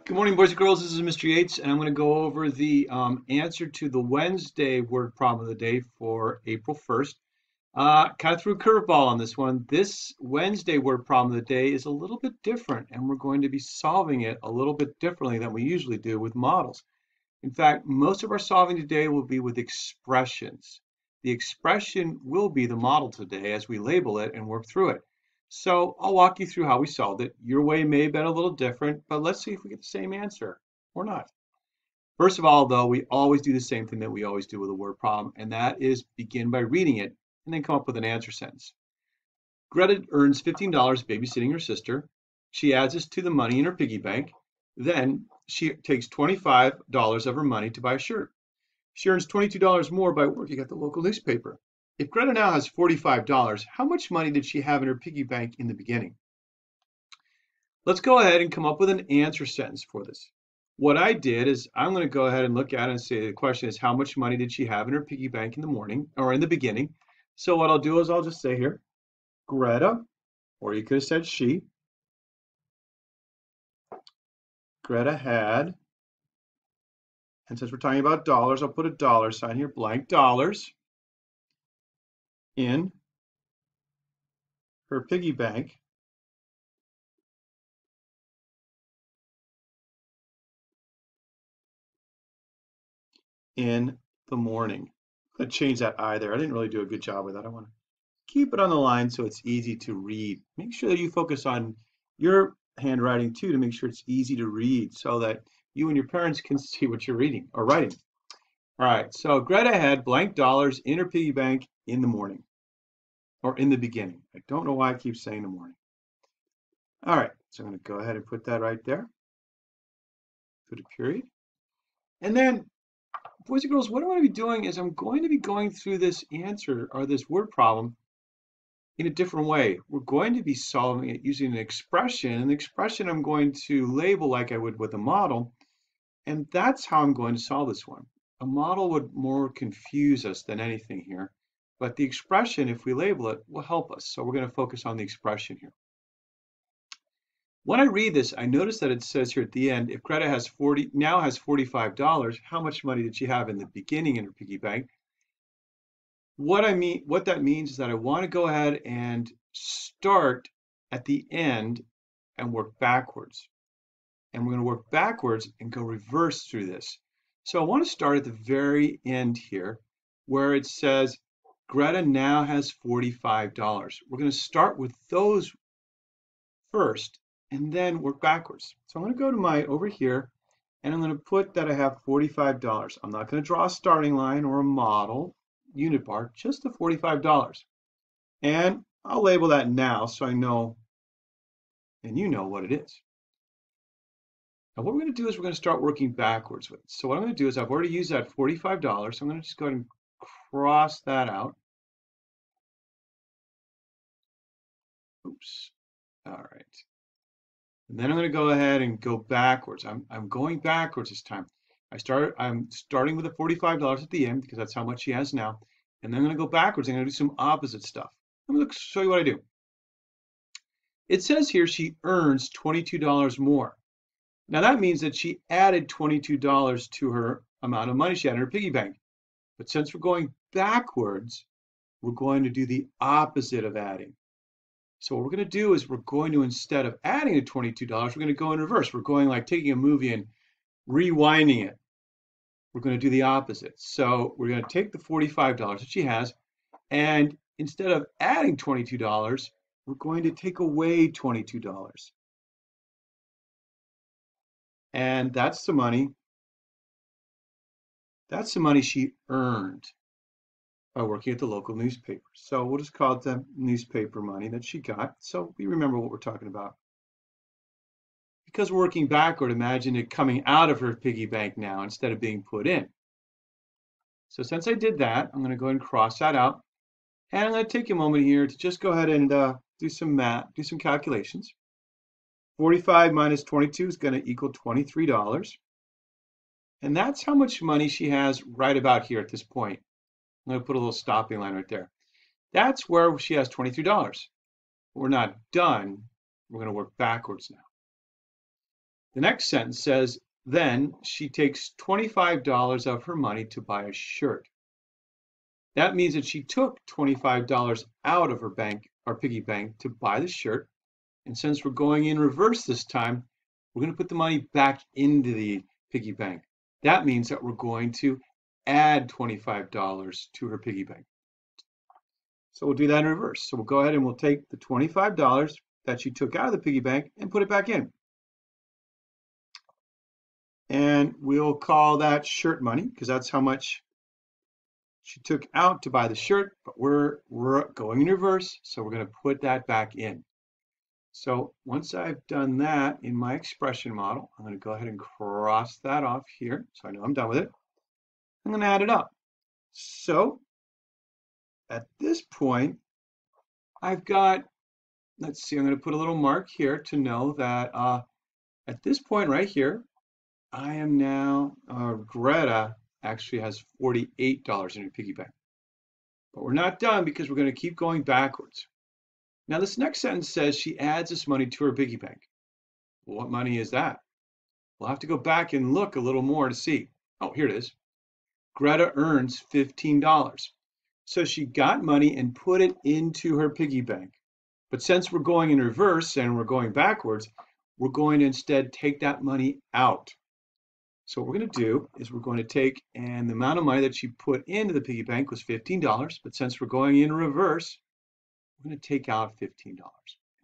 Good morning, boys and girls. This is Mr. Yates, and I'm going to go over the answer to the Wednesday word problem of the day for April 1st. Kind of threw a curveball on this one. This Wednesday word problem of the day is a little bit different, and we're going to be solving it a little bit differently than we usually do with models. In fact, most of our solving today will be with expressions. The expression will be the model today as we label it and work through it. So I'll walk you through how we solved it. Your way may have been a little different, but let's see if we get the same answer or not. First of all, though, we always do the same thing that we always do with a word problem, and that is begin by reading it and then come up with an answer sentence. Greta earns $15 babysitting her sister. She adds this to the money in her piggy bank. Then she takes $25 of her money to buy a shirt. She earns $22 more by working at the local newspaper. If Greta now has $45, how much money did she have in her piggy bank in the beginning? Let's go ahead and come up with an answer sentence for this. What I did is I'm going to go ahead and look at it and say the question is how much money did she have in her piggy bank in the morning or in the beginning? So what I'll do is I'll just say here, Greta, or you could have said she. Greta had, and since we're talking about dollars, I'll put a dollar sign here, blank dollars in her piggy bank in the morning. I'm going to change that I there. I didn't really do a good job with that. I want to keep it on the line so it's easy to read. Make sure that you focus on your handwriting too to make sure it's easy to read so that you and your parents can see what you're reading or writing. All right, so Greta had blank dollars in her piggy bank in the morning or in the beginning. I don't know why I keep saying the morning. All right, so I'm going to go ahead and put that right there. Put a period. And then, boys and girls, what I'm going to be doing is I'm going to be going through this answer or this word problem in a different way. We're going to be solving it using an expression. And the expression I'm going to label like I would with a model. And that's how I'm going to solve this one. A model would more confuse us than anything here. But the expression, if we label it, will help us. So we're going to focus on the expression here. When I read this, I notice that it says here at the end, if Greta now has $45, how much money did she have in the beginning in her piggy bank? What that means is that I want to go ahead and start at the end and work backwards. And we're going to work backwards and go reverse through this. So I want to start at the very end here where it says Greta now has $45. We're going to start with those first and then work backwards. So I'm going to go to my over here and I'm going to put that I have $45. I'm not going to draw a starting line or a model unit bar, just the $45. And I'll label that now so I know and you know what it is. Now what we're going to do is we're going to start working backwards with it. So what I'm going to do is I've already used that $45. So I'm going to just go ahead and cross that out. Oops. All right. And then I'm going to go ahead and go backwards. I'm going backwards this time. I'm starting with the $45 at the end because that's how much she has now. And then I'm going to go backwards. I'm going to do some opposite stuff. Let me show you what I do. It says here she earns $22 more. Now that means that she added $22 to her amount of money she had in her piggy bank. But since we're going backwards, we're going to do the opposite of adding. So what we're going to do is we're going to, instead of adding the $22, we're going to go in reverse. We're going like taking a movie and rewinding it. We're going to do the opposite. So we're going to take the $45 that she has, and instead of adding $22, we're going to take away $22. And that's the money. That's the money she earned by working at the local newspaper. So we'll just call it the newspaper money that she got. So we remember what we're talking about. Because we're working backward, imagine it coming out of her piggy bank now instead of being put in. So since I did that, I'm going to go ahead and cross that out. And I'm going to take a moment here to just go ahead and do some math, do some calculations. 45 minus 22 is going to equal $23. And that's how much money she has right about here at this point. I'm going to put a little stopping line right there. That's where she has $23. We're not done. We're going to work backwards now. The next sentence says, then she takes $25 of her money to buy a shirt. That means that she took $25 out of her bank, our piggy bank, to buy the shirt. And since we're going in reverse this time, we're going to put the money back into the piggy bank. That means that we're going to add $25 to her piggy bank. So we'll do that in reverse. So we'll go ahead and we'll take the $25 that she took out of the piggy bank and put it back in. And we'll call that shirt money because that's how much she took out to buy the shirt, but we're going in reverse, so we're going to put that back in. So once I've done that in my expression model, I'm going to go ahead and cross that off here so I know I'm done with it. I'm going to add it up. So at this point, I've got, let's see, I'm going to put a little mark here to know that at this point right here, I am now, Greta actually has $48 in her piggy bank. But we're not done because we're going to keep going backwards. Now this next sentence says she adds this money to her piggy bank. Well, what money is that? We'll have to go back and look a little more to see. Oh, here it is. Greta earns $15. So she got money and put it into her piggy bank. But since we're going in reverse and we're going backwards, we're going to instead take that money out. So what we're going to do is we're going to take, and the amount of money that she put into the piggy bank was $15, but since we're going in reverse, we're going to take out $15. And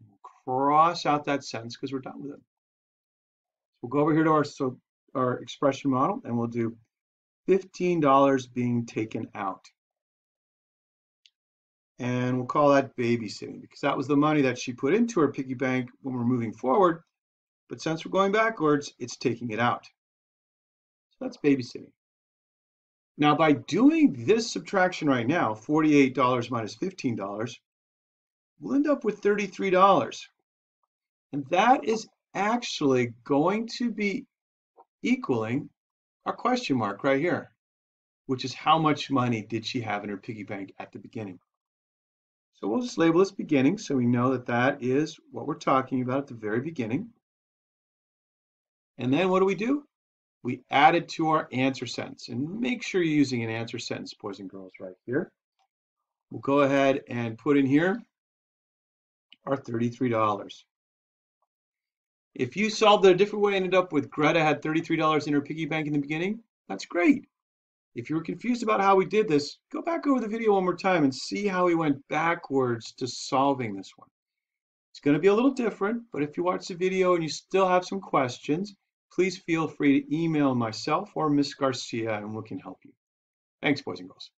we'll cross out that sentence because we're done with it. So we'll go over here to our expression model, and we'll do $15 being taken out. And we'll call that babysitting because that was the money that she put into her piggy bank when we're moving forward, but since we're going backwards, it's taking it out. That's babysitting. Now, by doing this subtraction right now, $48 minus $15, we'll end up with $33. And that is actually going to be equaling our question mark right here, which is how much money did she have in her piggy bank at the beginning. So we'll just label this beginning so we know that that is what we're talking about at the very beginning. And then what do? We add it to our answer sentence, and make sure you're using an answer sentence, boys and girls, right here. We'll go ahead and put in here our $33. If you solved it a different way and ended up with Greta had $33 in her piggy bank in the beginning, that's great. If you were confused about how we did this, go back over the video one more time and see how we went backwards to solving this one. It's going to be a little different, but if you watch the video and you still have some questions, please feel free to email myself or Ms. Garcia and we can help you. Thanks, boys and girls.